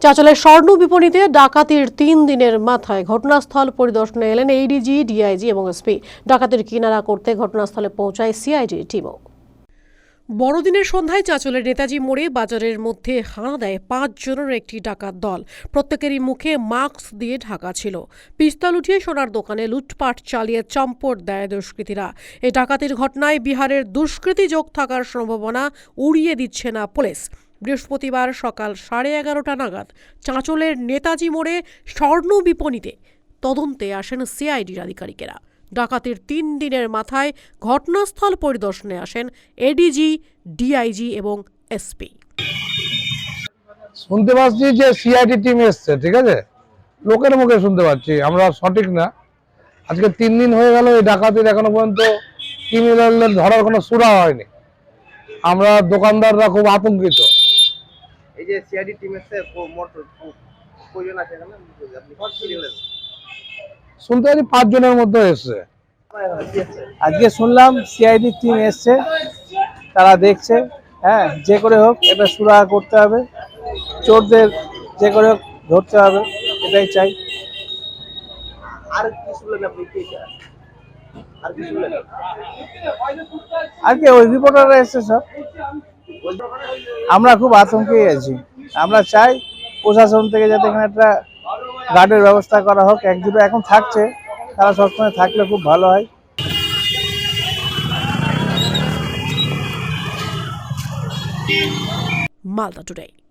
চাঁচলের স্বর্ণ বিপণীতে ডাকাতির 3 দিনের মাথায় ঘটনাস্থল পরিদর্শনে এলেন এডিজি, ডিআইজি এবং এসপি। ডাকাতির কিনারা করতে ঘটনাস্থলে পৌঁছায় সিআইডির টিমও। বড়দিনের সন্ধ্যায় চাঁচলের নেতাজি মোড়ে বাজারের মধ্যে হানা দেয় 5 জনের একটি ডাকাত দল। প্রত্যেকেরই মুখে মাস্ক দিয়ে ঢাকা ছিল। পিস্তল উঠিয়ে সোনার দোকানে লুটপাট চালিয়ে চম্পট দেয় দুষ্কৃতীরা। এই ডাকাতির ঘটনায় বিহারের দুষ্কৃতী যোগ থাকার সম্ভাবনা উড়িয়ে দিচ্ছে না পুলিশ। বৃহস্পতিবার সকাল 11:30 নাগাদ চাঁচলের নেতাজি মোড়ে স্বর্ণ বিপণীতে তদন্তে আসেন সিআইডির আধিকারিকেরা। ডাকাতির 3 দিনের মাথায় ঘটনাস্থল পরিদর্শনে আসেন এডিজি, ডিআইজি এবং এসপি। শুনতে পাচ্ছি যে সিআইডি টিম এসছে, ঠিক আছে, লোকের মুখে শুনতে পাচ্ছি, আমরা সঠিক না। আজকে 3 দিন হয়ে গেল এই ডাকাতির এখনো পর্যন্ত ক্রিমিনালদের ধরার কোনো সুরা হয়নি। আমরা দোকানদাররা খুব আতঙ্কিত। এই যে সিআইডি টিম এসছে, কয়জন আছে এখানে? আপনি কি বলেন? শুনতে পাচ্ছি 5 জনের মধ্যে এসছে। আজকে শুনলাম সিআইডি টিম এসছে, তারা দেখছে। হ্যাঁ, যে করে হোক এটা সুরাহা করতে হবে, চোরদের যে করে হোক ধরতে হবে, এটাই চাই। আর কি শুনলেন আপনি? আর কি শুনলেন? আর কি ওই রিপোর্টাররা এসছে সব। আমরা খুব আতঙ্কেই আছি। আমরা চাই প্রশাসন থেকে যাতে এখানে একটা গার্ডের ব্যবস্থা করা হোক। এক দুটো এখন থাকছে, তারা সবসময় থাকলে খুব ভালো হয়। মালদা টুডে।